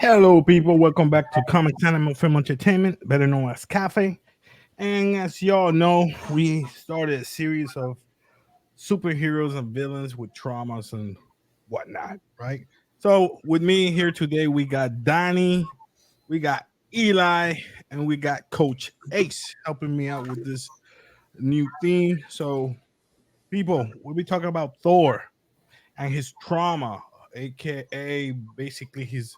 Hello, people. Welcome back to Comic Animal Film Entertainment, better known as C.A.F.E. And as y'all know, we started a series of superheroes and villains with traumas and whatnot, right? So, with me here today, we got Donnie, we got Eli, and we got Coach Ace helping me out with this new theme. So, people, we'll be talking about Thor and his trauma, aka basically his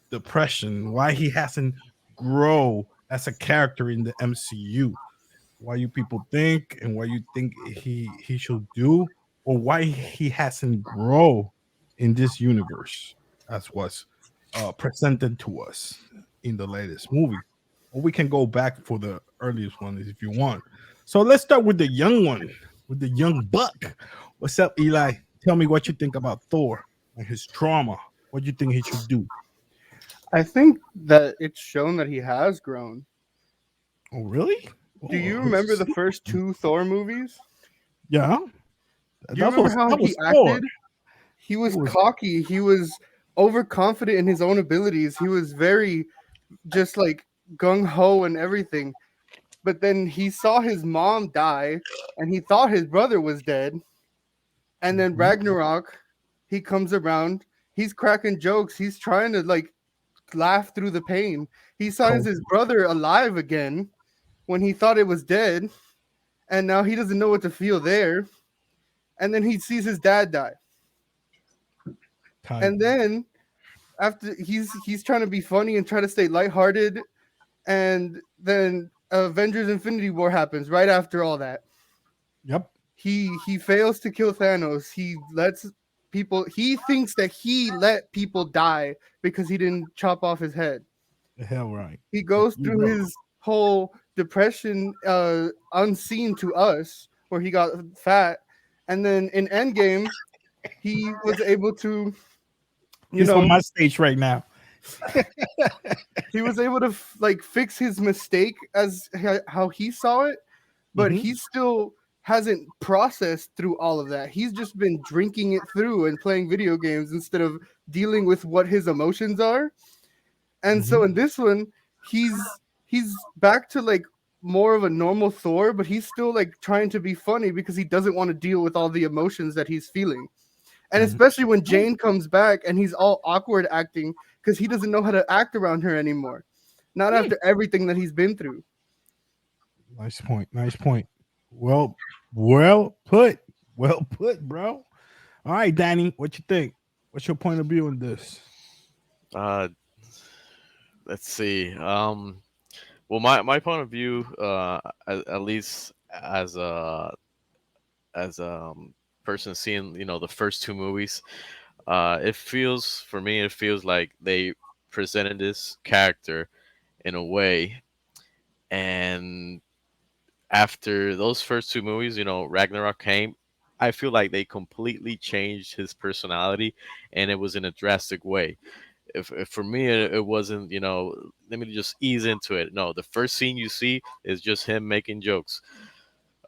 depression, why he hasn't grow as a character in the MCU, why you people think and what you think he should do, or why he hasn't grow in this universe as was presented to us in the latest movie. Or we can go back for the earliest one if you want. So let's start with the young one, with the young buck. What's up, Eli? Tell me what you think about Thor and his trauma. What do you think he should do? I think that it's shown that he has grown. Oh, really? Do Oh, you let's remember the see. first two Thor movies? Yeah, Do you remember how that he was Thor. acted? He It was was cocky. He was overconfident in his own abilities. He was very just like gung ho and everything. But then he saw his mom die and he thought his brother was dead. And then Mhm. Ragnarok, he comes around. He's cracking jokes. He's trying to like laugh through the pain. He saw Cold. his brother alive again when he thought it was dead, and now he doesn't know what to feel there. And then he sees his dad die, Tight. and then after he's trying to be funny and try to stay lighthearted, and then Avengers Infinity War happens right after all that. Yep. He fails to kill Thanos. He lets people. He thinks that he let people die because he didn't chop off his head. The hell right. He goes You through right. his whole depression unseen to us where he got fat, and then in Endgame he was able to, you He's on know, my stage right now. he was able to like fix his mistake as how he saw it, but Hmm. he still hasn't processed through all of that. He's just been drinking it through and playing video games instead of dealing with what his emotions are. And so Hmm. in this one, he's back to like more of a normal Thor, but he's still like trying to be funny because he doesn't want to deal with all the emotions that he's feeling. And Hmm. especially when Jane comes back and he's all awkward acting because he doesn't know how to act around her anymore. Not after everything that he's been through. Nice point. Nice point. Well, well put. Well put, bro. All right, Danny, what you think? What's your point of view on this? Uh, let's see. Well, my point of view, at least as a person seeing the first two movies, it feels for me it feels like they presented this character in a way, and after those first two movies, Ragnarok came. I feel like they completely changed his personality, and it was in a drastic way. If for me it wasn't, let me just ease into it. No, the first scene you see is just him making jokes.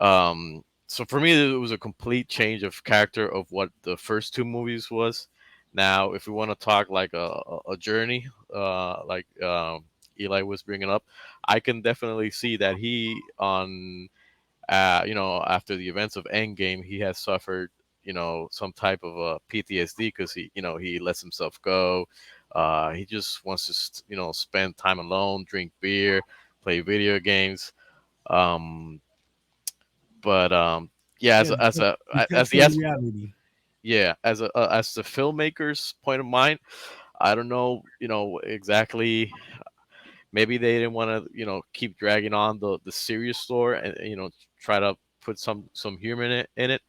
So for me it was a complete change of character of what the first two movies was. Now if we want to talk like a journey, like Eli was bringing up, I can definitely see that he on after the events of Endgame, he has suffered, some type of PTSD because he lets himself go. He just wants to, spend time alone, drink beer, play video games. Um, but yeah, Yeah, as escaping the reality. yeah, as the filmmaker's point of mind, I don't know, exactly. Maybe they didn't want to, keep dragging on the serious story and try to put some humor in it.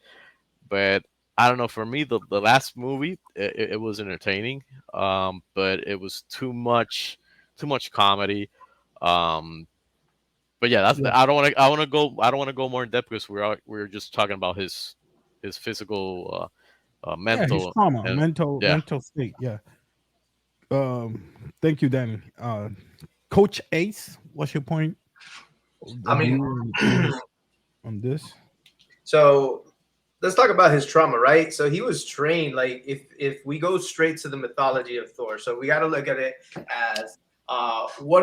But I don't know. For me, the last movie it was entertaining, but it was too much comedy. Um, but yeah, Yeah, I don't want to go more in depth because we're just talking about his physical, yeah, his mental, trauma, and yeah. mental state. Yeah. Thank you, Danny. Coach Ace, what's your point I of mean, view on this? so let's talk about his trauma, right? So he was trained. Like if we go straight to the mythology of Thor, so we got to look at it as who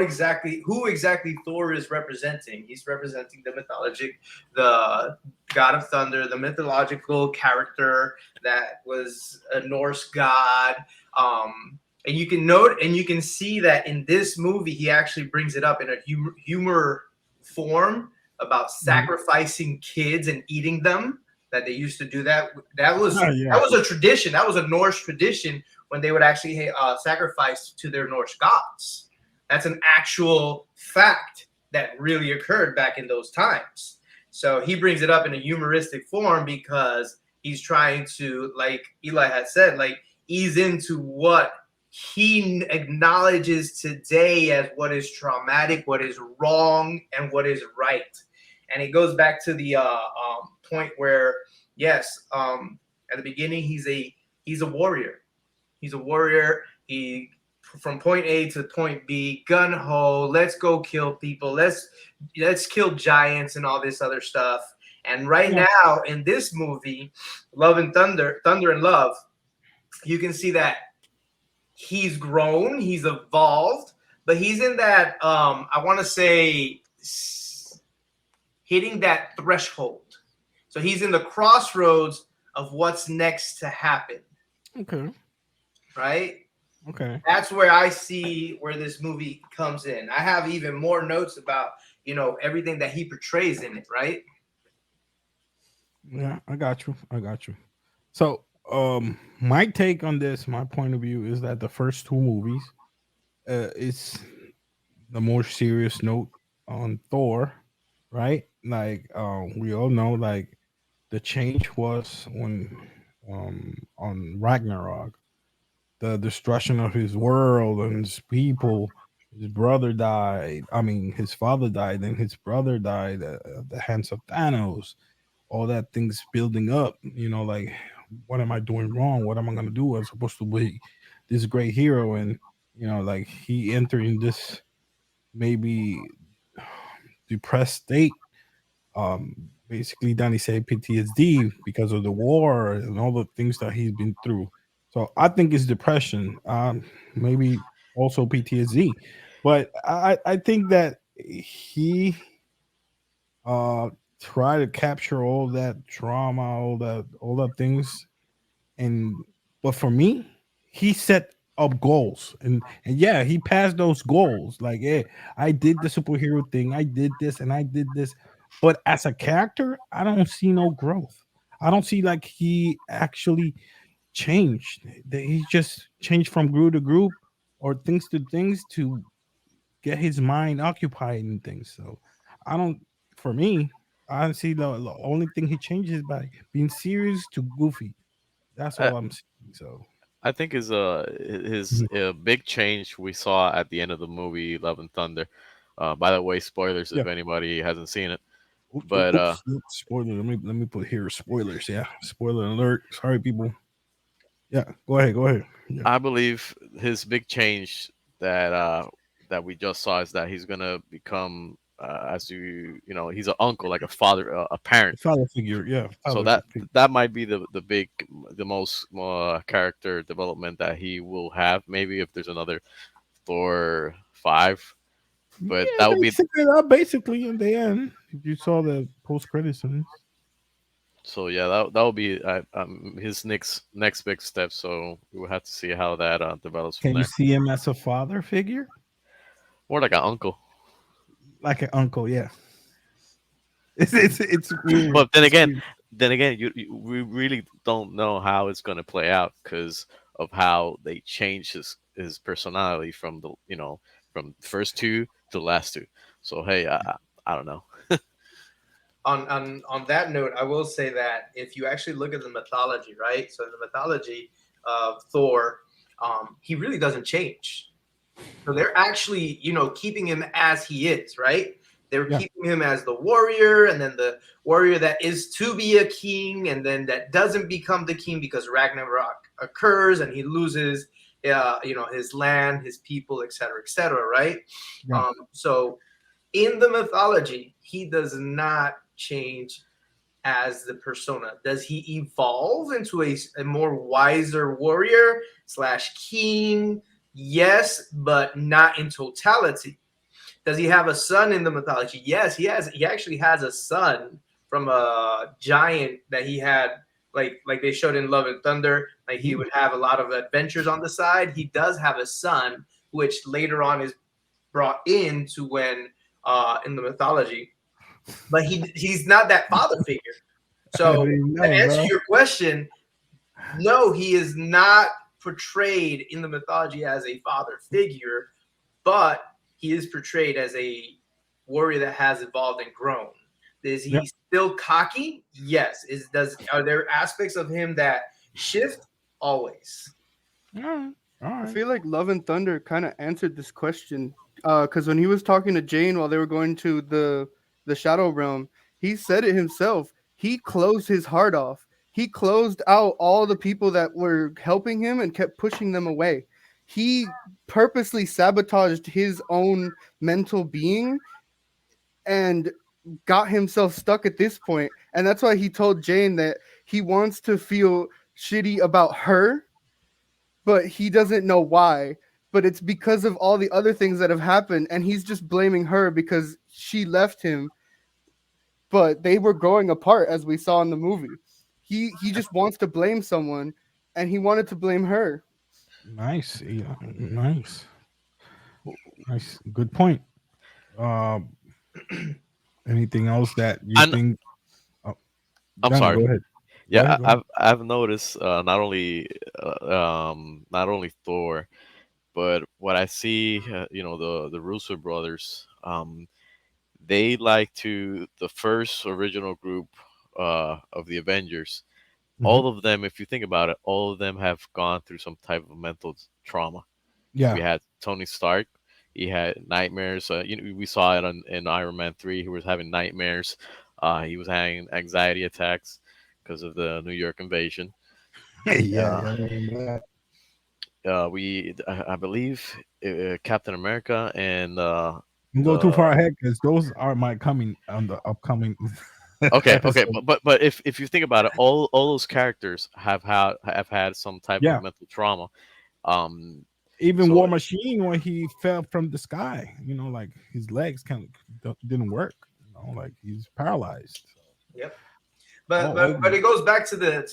exactly Thor is representing. He's representing the mythologic, the god of thunder, the mythological character that was a Norse god. And you can note and you can see that in this movie he actually brings it up in a humor form about Mhm. sacrificing kids and eating them, that they used to do that. That was Oh, that yeah. was a tradition. That was a Norse tradition when they would actually sacrifice to their Norse gods. That's an actual fact that really occurred back in those times. So he brings it up in a humoristic form because he's trying to, like Eli had said, like ease into what he acknowledges today as what is traumatic, what is wrong, and what is right. And it goes back to the point where, yes, at the beginning he's a warrior. He's a warrior. He from point A to point B, gun ho. Let's go kill people. Let's kill giants and all this other stuff. And right Yeah. now in this movie, Love and Thunder, Thunder and Love, you can see that he's grown, he's evolved, but he's in that I want to say hitting that threshold. So he's in the crossroads of what's next to happen, Okay. right? Okay. That's where I see where this movie comes in. I have even more notes about, everything that he portrays in it, right? Yeah, I got you. I got you. So, my take on this, my point of view is that the first two movies, it's the more serious note on Thor, right? Like, we all know, like, the change was when, on Ragnarok, the destruction of his world and his people. His brother died. I mean, his father died, and his brother died at the hands of Thanos. All that things building up, like, what am I doing wrong? What am I gonna do? I'm supposed to be this great hero, and like, he entering this maybe depressed state. Basically, Danny said PTSD because of the war and all the things that he's been through. So I think it's depression, maybe also PTSD, but I think that he uh try to capture all that trauma, all that things. And but for me, he set up goals, and yeah, he passed those goals. Like, yeah, I did the superhero thing, I did this, and I did this. But as a character, I don't see no growth. I don't see like he actually changed. That he just changed from group to group or things to things to get his mind occupied in things. So I don't. For me, I don't see the only thing he changes by being serious to goofy. That's I, all I'm seeing. So I think his Mhm. big change we saw at the end of the movie Love and Thunder. By the way, spoilers Yeah. if anybody hasn't seen it. Oops, But oops, oops. Spoiler. Let me put here spoilers. Yeah. Spoiler alert. Sorry, people. Yeah. Go ahead. Go ahead. Yeah. I believe his big change that that we just saw is that he's gonna become, as he's an uncle, like a father, a parent. Father figure. Yeah. So Father that figure. that might be the most character development that he will have. Maybe if there's another Thor 5, but Yeah. that would They be set it up basically in the end. If you saw the post credit scenes. so. Yeah, that will be his next big step. So we will have to see how that develops from Can you there. see him as a father figure? More like an uncle. Like an uncle. Yeah. It's weird. But then It's again, weird. we really don't know how it's going to play out because of how they change his personality from from first two to the last two. So hey, I don't know. On that note, I will say that if you actually look at the mythology, right? So in the mythology of Thor, he really doesn't change. So they're actually, keeping him as he is, right? They're Yeah. keeping him as the warrior, and then the warrior that is to be a king, and then that doesn't become the king because Ragnarok occurs and he loses, his land, his people, et cetera, right? So in the mythology, he does not change as the persona? Does he evolve into a more wiser warrior slash king? Yes, but not in totality. Does he have a son in the mythology? Yes, he has. He actually has a son from a giant that he had, like they showed in Love and Thunder. Like he would have a lot of adventures on the side. He does have a son, which later on is brought into when in the mythology, but he's not that father figure. So to answer your question, no, he is not portrayed in the mythology as a father figure, but he is portrayed as a warrior that has evolved and grown. Is he still cocky? Yes. Are there aspects of him that shift? Always. All right. All I right. feel like Love and Thunder kind of answered this question because when he was talking to Jane while they were going to the Shadow Realm, he said it himself. He closed his heart off. He closed out all the people that were helping him and kept pushing them away. He purposely sabotaged his own mental being and got himself stuck at this point. And that's why he told Jane that he wants to feel shitty about her, but he doesn't know why. But it's because of all the other things that have happened, and he's just blaming her because she left him. But they were growing apart, as we saw in the movie. He just wants to blame someone, and he wanted to blame her. Nice. Yeah, nice. Nice. Good point. Um, anything else that you And think? Oh, I'm no, sorry. go ahead. Go Yeah, ahead. Go ahead. I've noticed not only Thor, but what I see, the Russo brothers, they like to the first original group of the Avengers. Mhm. All of them, if you think about it, all of them have gone through some type of mental trauma. We Yeah. had Tony Stark. He had nightmares. We saw it in Iron Man 3. He was having nightmares. He was having anxiety attacks because of the New York invasion. Yeah. Uh, I remember that. I believe Captain America and Don't go too far the ahead because those are my coming on the upcoming okay, episode. but if you think about it, all those characters have had some type of Yeah. mental trauma. Um, Even so War Machine when he fell from the sky, like his legs kind of didn't work. Like he's paralyzed. Yep. But All but over. but it goes back to the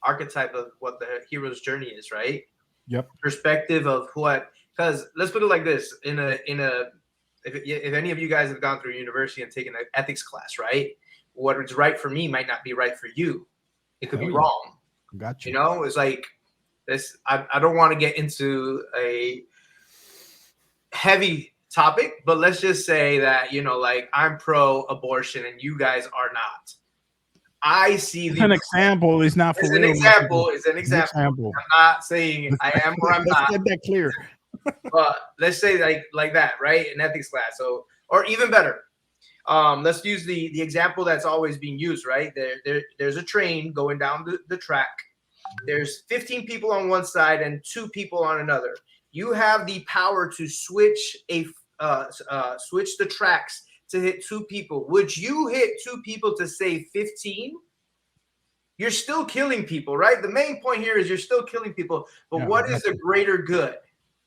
archetype of what the hero's journey is, right? Yep. Perspective of what, because let's put it like this: if any of you guys have gone through university and taken an ethics class, right? What is right for me might not be right for you. It could Hell be yeah. wrong. Got you. It's like this. I don't want to get into a heavy topic, but let's just say that like I'm pro abortion and you guys are not. I see It's the an example. It's not for It's an real. My people. example. It's an It's an example. example. I'm not saying I am or I'm Let's not, get that clear. but let's say like that, right? An ethics class. So, or even better, let's use the example that's always being used, right? There's a train going down the track. There's 15 people on one side and 2 people on another. You have the power to switch switch the tracks to hit 2 people. Would you hit 2 people to save 15? You're still killing people, right? The main point here is you're still killing people, but Yeah, I what got is the you. greater good,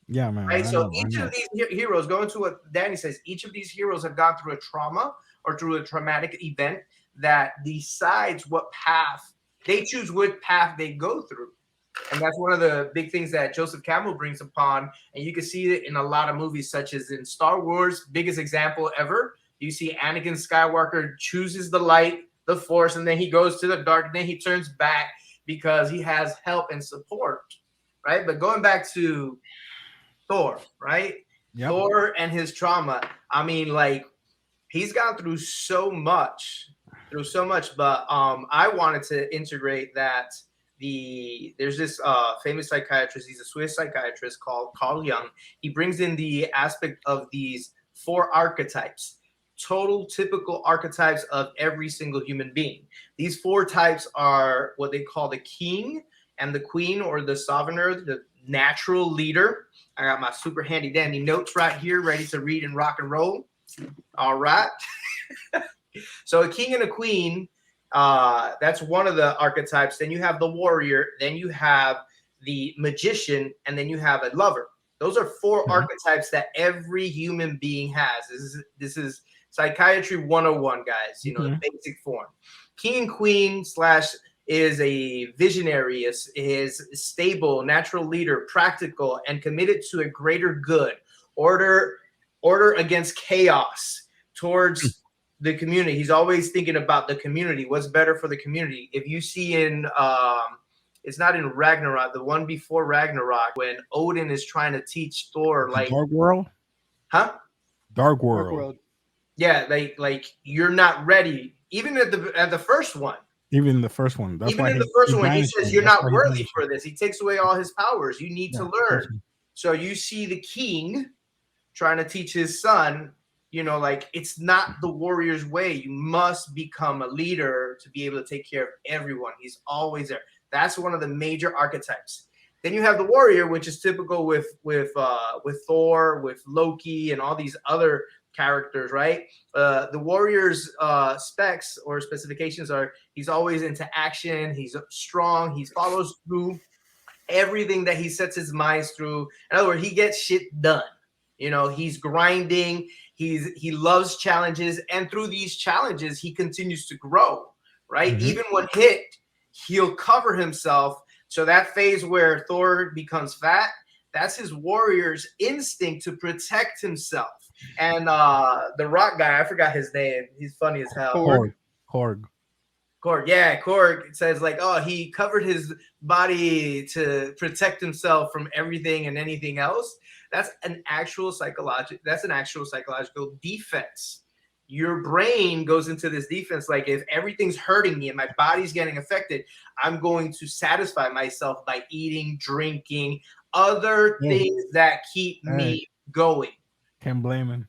Yeah, man. right? I So know. I each of know. these heroes, going to what Danny says, each of these heroes have gone through a trauma or through a traumatic event that decides what path they choose, what path they go through. And that's one of the big things that Joseph Campbell brings upon. And you can see it in a lot of movies, such as in Star Wars, biggest example ever. You see Anakin Skywalker chooses the light, the force, and then he goes to the dark, and then he turns back because he has help and support, right? But going back to Thor, right? Yep. Thor and his trauma. I mean, like, he's gone through so much, but I wanted to integrate that there's this famous psychiatrist, he's a Swiss psychiatrist called Carl Jung. He brings in the aspect of these 4 archetypes, total typical archetypes of every single human being. These 4 types are what they call the king and the queen, or the sovereigner, the natural leader. I got my super handy dandy notes right here ready to read and rock and roll. All right. So a king and a queen, that's one of the archetypes. Then you have the warrior, then you have the magician, and then you have a lover. Those are four archetypes that every human being has. This is psychiatry 101, guys. You know, the basic form. King and queen slash is a visionary, is stable, natural leader, practical, and committed to a greater good, order against chaos, towards the community. He's always thinking about the community, what's better for the community. If you see in it's not in Ragnarok, the one before Ragnarok, when Odin is trying to teach Thor, like, Dark World. huh? Dark Dark World. World. Yeah, like you're not ready. Even at the first one. Even the first one. That's Even why in the first one, he banished says him. you're That's not why he worthy banished him. for this. He takes away all his powers. You need to Yeah, learn. that's him. So you see the king trying to teach his son, you know, like, it's not the warrior's way. You must become a leader to be able to take care of everyone. He's always there. That's one of the major archetypes. Then you have the warrior, which is typical with Thor, with Loki, and all these other characters, right? The warrior's specs or specifications are he's always into action, he's strong, he follows through everything that he sets his minds through. In other words, he gets shit done. You know, he's grinding, he loves challenges, and through these challenges, he continues to grow, right? Even when hit, he'll cover himself. So that phase where Thor becomes fat, that's his warrior's instinct to protect himself. And the rock guy, I forgot his name. He's funny as hell. Korg. Korg says, like, oh, he covered his body to protect himself from everything and anything else. That's an actual psychological defense. Your brain goes into this defense, like, if everything's hurting me and my body's getting affected, I'm going to satisfy myself by eating, drinking, other things that keep me going. Can't blame him.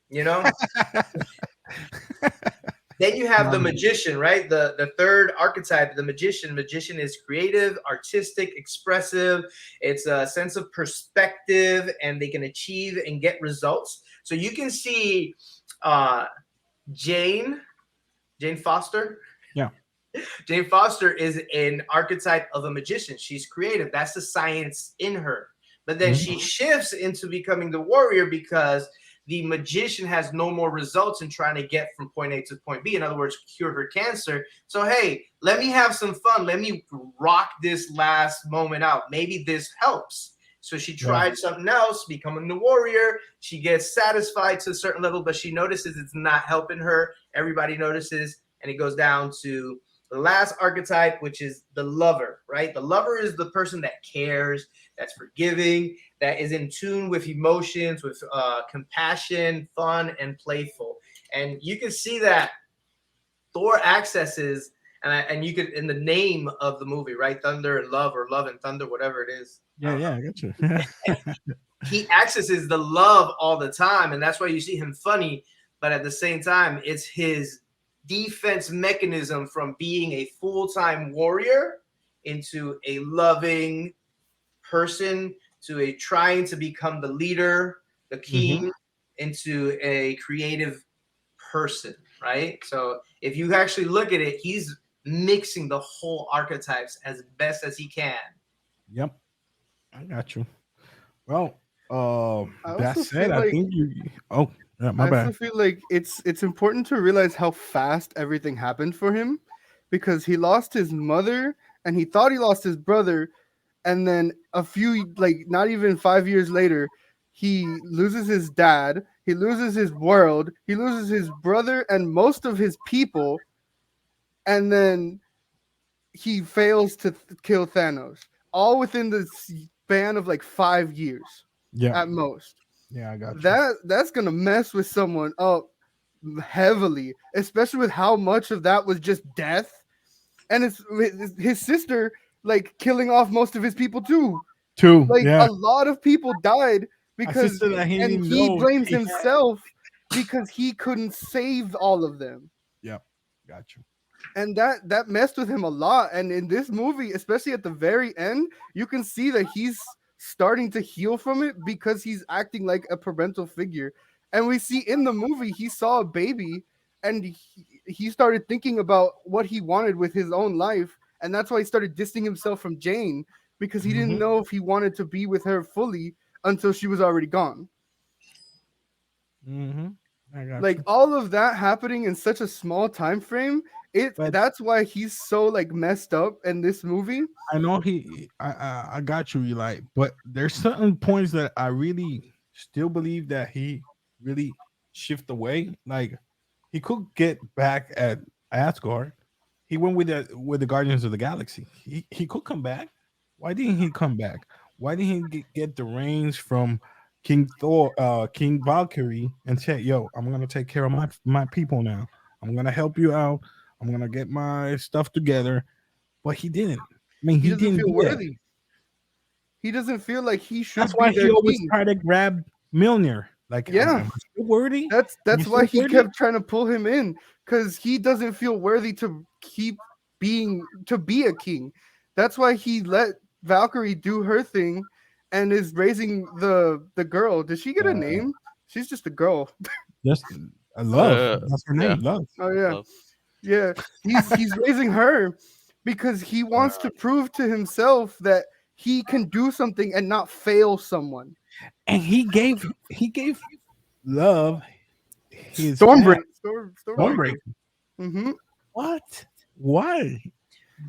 You know? Then you have the magician, right? The third archetype, the magician. Magician is creative, artistic, expressive. It's a sense of perspective, and they can achieve and get results. So you can see Jane Foster. Yeah. Jane Foster is an archetype of a magician. She's creative. That's the science in her. But then she shifts into becoming the warrior because the magician has no more results in trying to get from point A to point B. In other words, cure her cancer. So, hey, let me have some fun. Let me rock this last moment out. Maybe this helps. So she tried something else, becoming the warrior. She gets satisfied to a certain level, but she notices it's not helping her. Everybody notices, and it goes down to the last archetype, which is the lover, right? The lover is the person that cares, that's forgiving, that is in tune with emotions, with compassion, fun, and playful. And you can see that Thor accesses, and you could, in the name of the movie, right? Thunder and Love, or Love and Thunder, whatever it is. Yeah, I got you. He accesses the love all the time, and that's why you see him funny. But at the same time, it's his defense mechanism from being a full-time warrior into a loving person, to a trying to become the leader, the king, into a creative person, right? So if you actually look at it, he's mixing the whole archetypes as best as he can. Yep, I got you. Well, I that also said, feel I like- think you. Oh, yeah, my I bad. also feel like it's important to realize how fast everything happened for him, because he lost his mother and he thought he lost his brother, and then a few, like, not even 5 years later, he loses his dad, he loses his world, he loses his brother and most of his people, and then he fails to kill Thanos, all within the span of like 5 years Yeah, at most. yeah, I got you. That's gonna mess with someone up heavily, especially with how much of that was just death, and it's his sister, like, killing off most of his people too. Two, Like, yeah. a lot of people died because, sister that he and didn't he know blames he had. himself because he couldn't save all of them. Yep, got you. And that messed with him a lot. And in this movie, especially at the very end, you can see that he's starting to heal from it because he's acting like a parental figure. And we see in the movie he saw a baby, and he started thinking about what he wanted with his own life, and that's why he started distancing himself from Jane, because he didn't know if he wanted to be with her fully until she was already gone. Mm-hmm. I got Like you. all of that happening in such a small time frame, But that's why he's so like messed up in this movie. I know I got you, Eli. But there's certain points that I really still believe that he really shift away. Like he could get back at Asgard. He went with the Guardians of the Galaxy. He could come back. Why didn't he come back? Why didn't he get the reins from King Thor, King Valkyrie, and say, "Yo, I'm gonna take care of my people now. I'm gonna help you out. I'm gonna get my stuff together." But he didn't. I mean, He he doesn't didn't feel do that. worthy. He doesn't feel like he That's should why be he their always king. try to grab Mjolnir. Like, Yeah, am I still worthy? Am I that's why still he worthy? kept trying to pull him in, because he doesn't feel worthy to be a king. That's why he let Valkyrie do her thing and is raising the girl. Did she get a Uh, name? She's just a girl. just love. That's her Yeah. name. Love. Oh yeah. Love. Yeah, he's raising her because he wants Uh, to prove to himself that he can do something and not fail someone. and he gave love his hat. Stormbreaker. Stormbreaker. Mm-hmm. What? Why?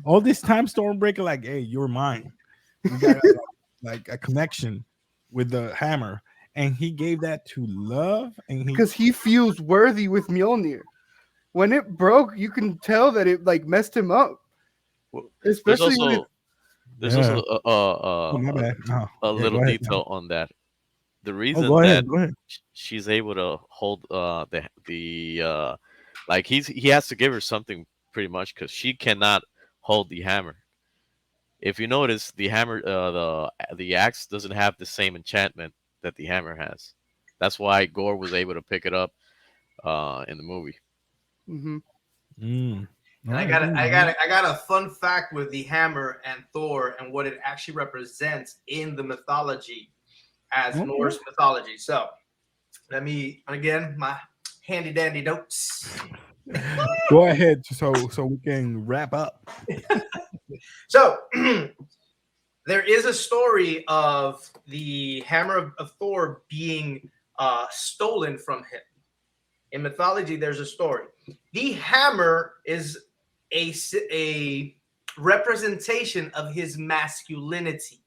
All this time, Stormbreaker, like, hey, you're mine. We got like a connection with the hammer, and he gave that to love, and he Because he feels worthy with Mjolnir. When it broke, you can tell that it like messed him up, Well, there's especially with also there's also yeah. Oh my bad. Oh, a yeah. little Go ahead. detail on that. The Oh, go reason ahead. that Go ahead. she's able to hold the like he has to give her something pretty much because she cannot hold the hammer. If you notice, the hammer the axe doesn't have the same enchantment that the hammer has. That's why Gore was able to pick it up in the movie. mm-hmm. Mm. All And I right. got Good a, I got man. a, I got a fun fact with the hammer and Thor and what it actually represents in the mythology as Okay. Norse mythology. So let me again my handy dandy notes. Go ahead, so we can wrap up. So there is a story of the hammer of Thor being stolen from him. In mythology, there's a story. The hammer is a representation of his masculinity.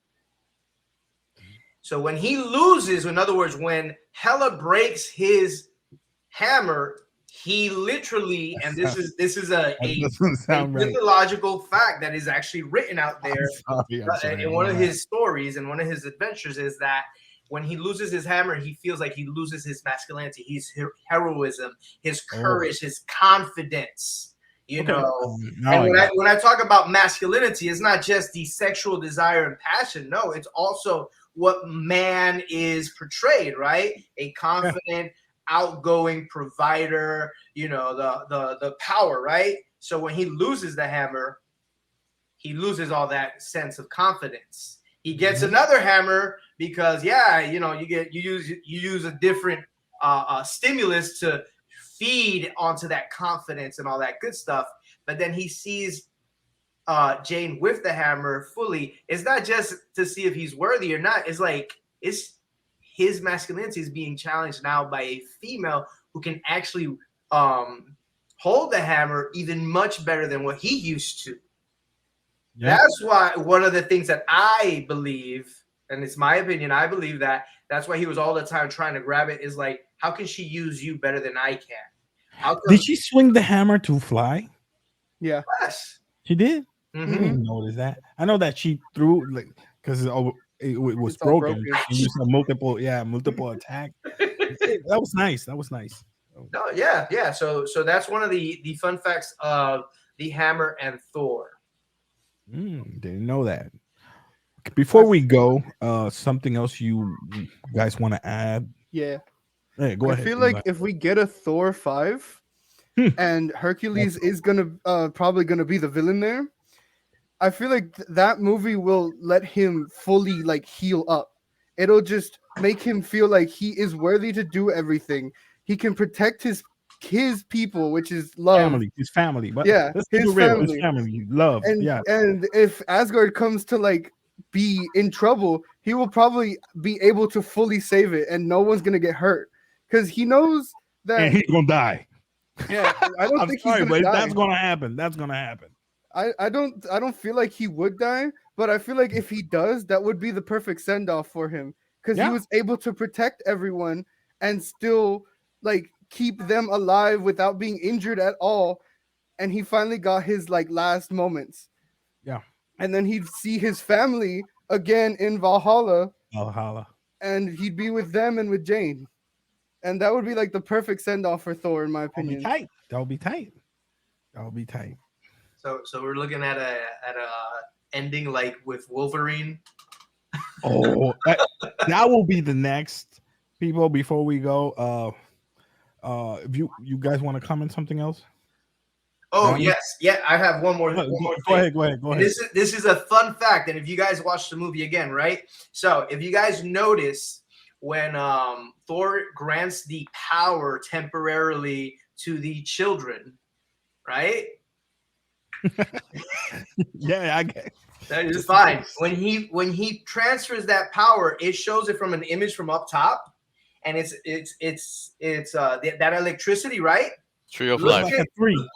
So when he loses, in other words, when Hela breaks his hammer, he literally, and this is That doesn't a sound right. mythological fact that is actually written out I'm there sorry. I'm sorry. in My one of bad. his stories and one of his adventures is that when he loses his hammer, he feels like he loses his masculinity, his heroism, his Oh, courage, his confidence. You okay. know, Now and I when I got when I talk about masculinity, it's not just the sexual desire and passion. No, it's also what man is portrayed, right? A yeah. confident, outgoing provider. You know, the power, right? So when he loses the hammer, he loses all that sense of confidence. He gets Mhm. another hammer because you know you use a different stimulus to feed onto that confidence and all that good stuff. But then he sees Jane with the hammer fully. It's not just to see if he's worthy or not. It's like it's his masculinity is being challenged now by a female who can actually hold the hammer even much better than what he used to. Yeah. That's why one of the things that I believe, and it's my opinion, I believe that that's why he was all the time trying to grab it. Is like, how can she use you better than I can? How Did come? she swing the hammer to fly? Yeah. Yes. She did. I Mm-hmm. Mm-hmm. didn't notice that. I know that she threw like because it was It's all broken broken. and used a multiple attack. That was nice. That was nice. Oh, No, yeah, yeah. So that's one of the fun facts of the Hammer and Thor. didn't know that. I Before we go, something else you guys want to add? Yeah. Hey, go I ahead. feel Eli. like if we get a Thor 5 Hmm. and Hercules is gonna probably gonna be the villain there, I feel like that movie will let him fully like heal up. It'll just make him feel like he is worthy to do everything. He can protect his his people, which is love. Family, his family. But Yeah, let's keep his it real. His family. family, love. And Yeah. and if Asgard comes to like be in trouble, he will probably be able to fully save it, and no one's gonna get hurt because he knows that. And he's gonna die. Yeah, I don't I'm think sorry, he's but gonna die. that's gonna happen. That's gonna happen. I don't feel like he would die, but I feel like if he does, that would be the perfect send off for him because he Yeah. was able to protect everyone and still like keep them alive without being injured at all. And he finally got his like last moments. Yeah. And then he'd see his family again in Valhalla, Valhalla. and he'd be with them and with Jane. And that would be like the perfect send off for Thor, in my That'll be opinion. tight. That'll be tight. That'll be tight. So we're looking at a ending like with Wolverine. Oh, that will be the next people before we go. If you guys want to comment something else? Oh Danny? yes, yeah. I have one more. Go one more go thing. ahead. Go And ahead. this is a fun fact. And if you guys watch the movie again, right? So if you guys notice when Thor grants the power temporarily to the children, right? Yeah, I get. That is fine. When he transfers that power, it shows it from an image from up top, and it's that electricity, right? Tree of Look life. Like a 3.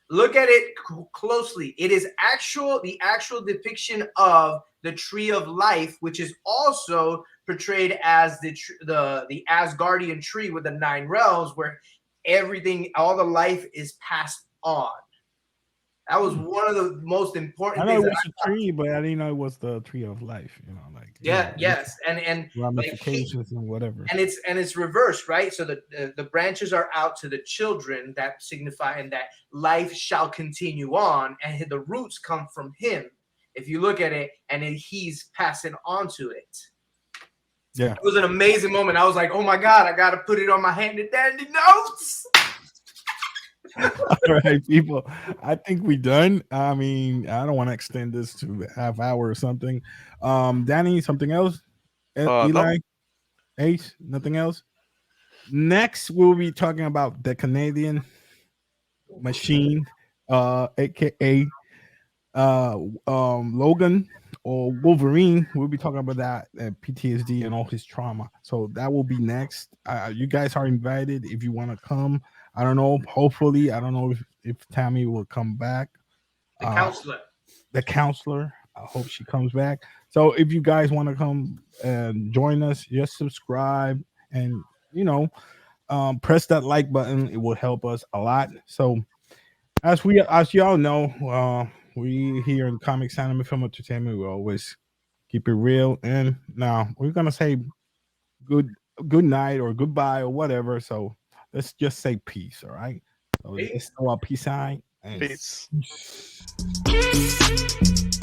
Look at it closely. It is the actual depiction of the tree of life, which is also portrayed as the Asgardian tree with the 9 realms, where everything, all the life is passed on. That was one of the most important I know things. it was a tree, but I didn't know it was the tree of life. You know, like Yes, and ramifications and whatever. and it's reversed, right? So the branches are out to the children that signify, and that life shall continue on, and the roots come from him. If you look at it, and then he's passing on to it. Yeah, It was an amazing moment. I was like, oh my god, I gotta put it on my handy dandy notes. all right, people. I think we're done. I mean, I don't want to extend this to a half hour or something. Danny, something else? No. Eli, Ace, nothing else. Next, we'll be talking about the Canadian machine, aka Logan or Wolverine. We'll be talking about that PTSD and all his trauma. So that will be next. You guys are invited if you want to come. I don't know. Hopefully, I don't know if Tammy will come back. The counselor. The counselor. I hope she comes back. So if you guys want to come and join us, just subscribe and press that like button. It will help us a lot. So as y'all know, we here in Comics, Anime, Film, Entertainment, we always keep it real. And now we're gonna say good night or goodbye or whatever. So let's just say peace. All right. So let's throw a peace sign. And Peace. peace.